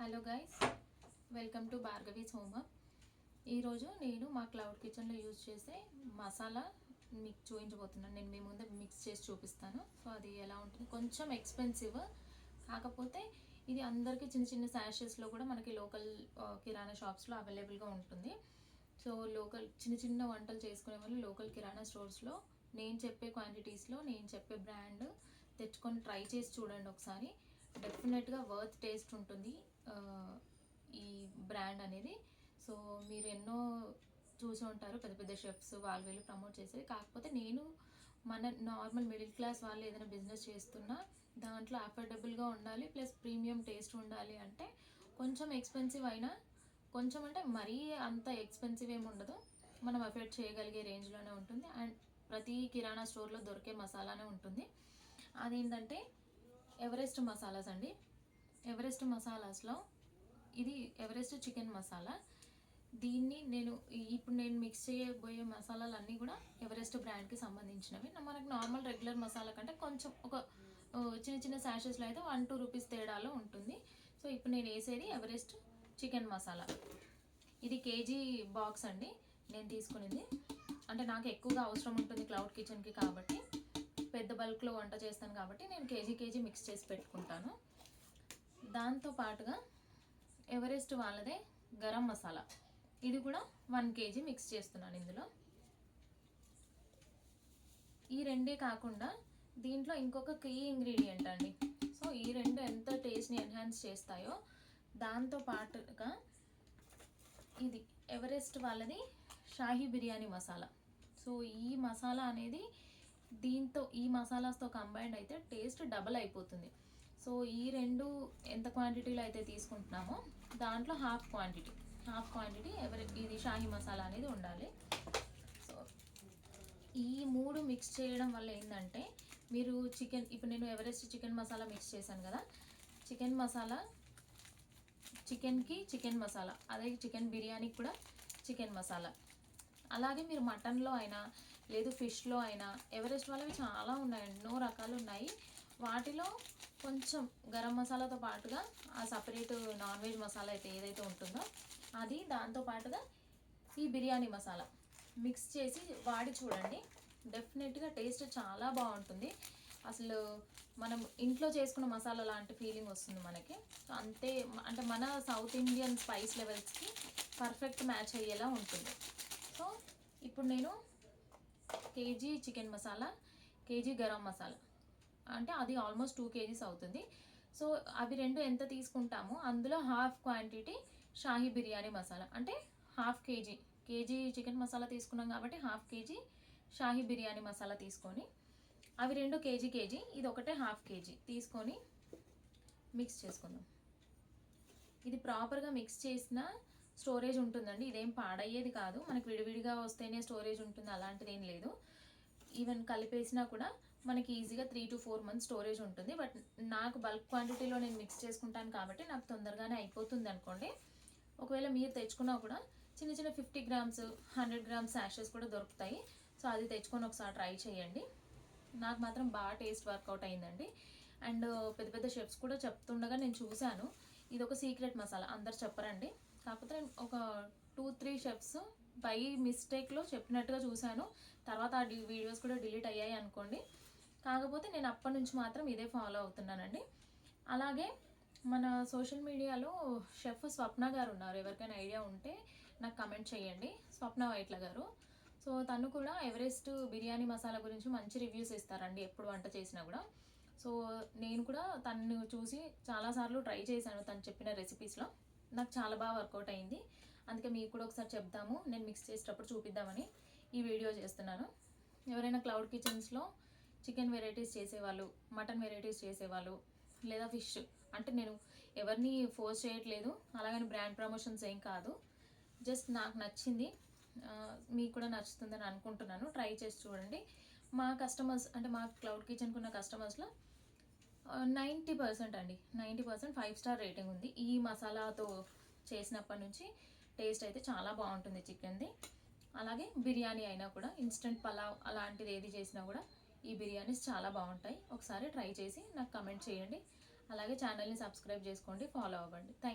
Hello guys, welcome to Bhargavi's home. ఈరోజు నేను మా క్లౌడ్ కిచెన్లో యూజ్ చేసే మసాలా మీకు చూపించబోతున్నాను. నేను మీ ముందు మిక్స్ చేసి చూపిస్తాను. సో అది ఎలా ఉంటుంది, కొంచెం ఎక్స్పెన్సివ్, కాకపోతే ఇది అందరికీ చిన్న చిన్న శాషెస్లో కూడా మనకి లోకల్ కిరాణా షాప్స్లో అవైలబుల్గా ఉంటుంది. సో లోకల్ చిన్న చిన్న వంటలు చేసుకునే వాళ్ళు లోకల్ కిరాణా స్టోర్స్లో నేను చెప్పే క్వాంటిటీస్లో నేను చెప్పే బ్రాండ్ తెచ్చుకొని ట్రై చేసి చూడండి ఒకసారి. డెఫినెట్గా వర్త్ టేస్ట్ ఉంటుంది ఈ బ్రాండ్ అనేది. సో మీరు ఎన్నో చూసి ఉంటారు, పెద్ద పెద్ద షెఫ్స్ వాళ్ళు వెళ్ళి ప్రమోట్ చేసేది. కాకపోతే నేను మన నార్మల్ మిడిల్ క్లాస్ వాళ్ళు ఏదైనా బిజినెస్ చేస్తున్నా దాంట్లో అఫోర్డబుల్గా ఉండాలి, ప్లస్ ప్రీమియం టేస్ట్ ఉండాలి అంటే కొంచెం ఎక్స్పెన్సివ్ అయినా, కొంచెం అంటే మరీ అంత ఎక్స్పెన్సివ్ ఏమి ఉండదు, మనం అఫోర్డ్ చేయగలిగే రేంజ్లోనే ఉంటుంది. అండ్ ప్రతి కిరాణా స్టోర్లో దొరికే మసాలానే ఉంటుంది. అదేంటంటే ఎవరెస్ట్ మసాలాస్ అండి. ఎవరెస్ట్ మసాలాస్లో ఇది ఎవరెస్ట్ చికెన్ మసాలా. దీన్ని ఇప్పుడు నేను మిక్స్ చేయబోయే మసాలాలు అన్నీ కూడా ఎవరెస్ట్ బ్రాండ్కి సంబంధించినవి. మనకు నార్మల్ రెగ్యులర్ మసాలా కంటే కొంచెం ఒక చిన్న చిన్న శాషెస్లో అయితే 1-2 రూపీస్ తేడాలో ఉంటుంది. సో ఇప్పుడు నేను వేసేది ఎవరెస్ట్ చికెన్ మసాలా. ఇది కేజీ బాక్స్ అండి నేను తీసుకునేది. అంటే నాకు ఎక్కువగా అవసరం ఉంటుంది క్లౌడ్ కిచెన్కి కాబట్టి, పెద్ద బల్క్లో వంట చేస్తాను కాబట్టి నేను కేజీ మిక్స్ చేసి పెట్టుకుంటాను. దాంతో పాటుగా ఎవరెస్ట్ వాళ్ళదే గరం మసాలా, ఇది కూడా 1 కేజీ మిక్స్ చేస్తున్నాను ఇందులో. ఈ రెండే కాకుండా దీంట్లో ఇంకొక కీ ఇంగ్రీడియంట్ అండి. సో ఈ రెండు ఎంత టేస్ట్ని ఎన్హాన్స్ చేస్తాయో దాంతో పాటుగా ఇది ఎవరెస్ట్ వాళ్ళది షాహీ బిర్యానీ మసాలా. సో ఈ మసాలా అనేది ఈ మసాలాస్తో కంబైండ్ అయితే టేస్ట్ డబల్ అయిపోతుంది. సో ఈ రెండు ఎంత క్వాంటిటీలో అయితే తీసుకుంటున్నామో దాంట్లో హాఫ్ క్వాంటిటీ ఇది షాహీ మసాలా అనేది ఉండాలి. సో ఈ 3 మిక్స్ చేయడం వల్ల ఏంటంటే మీరు ఇప్పుడు నేను ఎవరెస్ట్ చికెన్ మసాలా మిక్స్ చేశాను కదా, చికెన్కి చికెన్ మసాలా, అదే చికెన్ బిర్యానీకి కూడా చికెన్ మసాలా. అలాగే మీరు మటన్లో అయినా లేదు ఫిష్లో అయినా ఎవరెస్ట్ వాళ్ళవి చాలా ఉన్నాయి, ఎన్నో రకాలు ఉన్నాయి. వాటిలో కొంచెం గరం మసాలాతో పాటుగా ఆ సపరేట్ నాన్ వెజ్ మసాలా అయితే ఏదైతే ఉంటుందో అది, దాంతో పాటుగా ఈ బిర్యానీ మసాలా మిక్స్ చేసి వాడి చూడండి. డెఫినెట్గా టేస్ట్ చాలా బాగుంటుంది. అసలు మనం ఇంట్లో చేసుకున్న మసాలా లాంటి ఫీలింగ్ వస్తుంది మనకి. అంతే, అంటే మన సౌత్ ఇండియన్ స్పైస్ లెవెల్స్కి పర్ఫెక్ట్ మ్యాచ్ అయ్యేలా ఉంటుంది. సో ఇప్పుడు నేను kg chicken masala, kg garam masala, అంటే అది ఆల్మోస్ట్ 2 కేజీస్ అవుతుంది. సో అవి రెండు ఎంత తీసుకుంటామో అందులో హాఫ్ క్వాంటిటీ షాహీ బిర్యానీ మసాలా, అంటే హాఫ్ కేజీ చికెన్ మసాలా తీసుకున్నాం కాబట్టి హాఫ్ కేజీ షాహీ బిర్యానీ మసాలా తీసుకొని, అవి రెండు కేజీ, ఇది ఒకటే హాఫ్ కేజీ తీసుకొని మిక్స్ చేసుకుందాం. ఇది ప్రాపర్గా మిక్స్ చేసిన స్టోరేజ్ ఉంటుందండి, ఇదేం పాడయ్యేది కాదు. మనకి విడివిడిగా వస్తేనే స్టోరేజ్ ఉంటుంది అలాంటిది ఏం లేదు. ఈవెన్ కలిపేసినా కూడా మనకి ఈజీగా 3 to 4 months స్టోరేజ్ ఉంటుంది. బట్ నాకు బల్క్ క్వాంటిటీలో నేను మిక్స్ చేసుకుంటాను కాబట్టి నాకు తొందరగానే అయిపోతుంది అనుకోండి. ఒకవేళ మీరు తెచ్చుకున్నా కూడా చిన్న 50 grams 100 grams శాషెస్ కూడా దొరుకుతాయి. సో అది తెచ్చుకొని ఒకసారి ట్రై చేయండి. నాకు మాత్రం బాగా టేస్ట్ వర్కౌట్ అయిందండి. అండ్ పెద్ద పెద్ద షెఫ్స్ కూడా చెప్తుండగా నేను చూశాను. ఇది ఒక సీక్రెట్ మసాలా, అందరు చెప్పరండి. కాకపోతే నేను ఒక 2-3 షెఫ్స్ బై మిస్టేక్లో చెప్పినట్టుగా చూశాను. తర్వాత ఆ వీడియోస్ కూడా డిలీట్ అయ్యాయి అనుకోండి. కాకపోతే నేను అప్పటి నుంచి మాత్రం ఇదే ఫాలో అవుతున్నానండి. అలాగే మన సోషల్ మీడియాలో షెఫ్ స్వప్న గారు ఉన్నారు, ఎవరికైనా ఐడియా ఉంటే నాకు కమెంట్ చేయండి, స్వప్న వైట్ల గారు. సో తను కూడా ఎవరెస్ట్ బిర్యానీ మసాలా గురించి మంచి రివ్యూస్ ఇస్తారండి ఎప్పుడు వంట చేసినా కూడా. సో నేను కూడా తను చూసి చాలాసార్లు ట్రై చేశాను, తను చెప్పిన రెసిపీస్లో నాకు చాలా బాగా వర్కౌట్ అయింది. అందుకే మీకు కూడా ఒకసారి చెప్దాము, నేను మిక్స్ చేసేటప్పుడు చూపిద్దామని ఈ వీడియో చేస్తున్నాను. ఎవరైనా క్లౌడ్ కిచెన్స్లో చికెన్ వెరైటీస్ చేసేవాళ్ళు, మటన్ వెరైటీస్ చేసేవాళ్ళు, లేదా ఫిష్, అంటే నేను ఎవరిని ఫోర్స్ చేయట్లేదు, అలాగని బ్రాండ్ ప్రమోషన్స్ ఏం కాదు, జస్ట్ నాకు నచ్చింది, మీకు కూడా నచ్చుతుందని అనుకుంటున్నాను. ట్రై చేసి చూడండి. మా కస్టమర్స్, అంటే మా క్లౌడ్ కిచెన్కి ఉన్న కస్టమర్స్లో 90% అండి, 90% 5 స్టార్ రేటింగ్ ఉంది. ఈ మసాలాతో చేసినప్పటి నుంచి టేస్ట్ అయితే చాలా బాగుంటుంది చికెన్ది. అలాగే బిర్యానీ అయినా కూడా, ఇన్స్టెంట్ పలావ్ అలాంటిది ఏది చేసినా కూడా ఈ బిర్యానీస్ చాలా బాగుంటాయి. ఒకసారి ట్రై చేసి నాకు కమెంట్ చేయండి. అలాగే ఛానల్ని సబ్స్క్రైబ్ చేసుకోండి, ఫాలో అవ్వండి. థ్యాంక్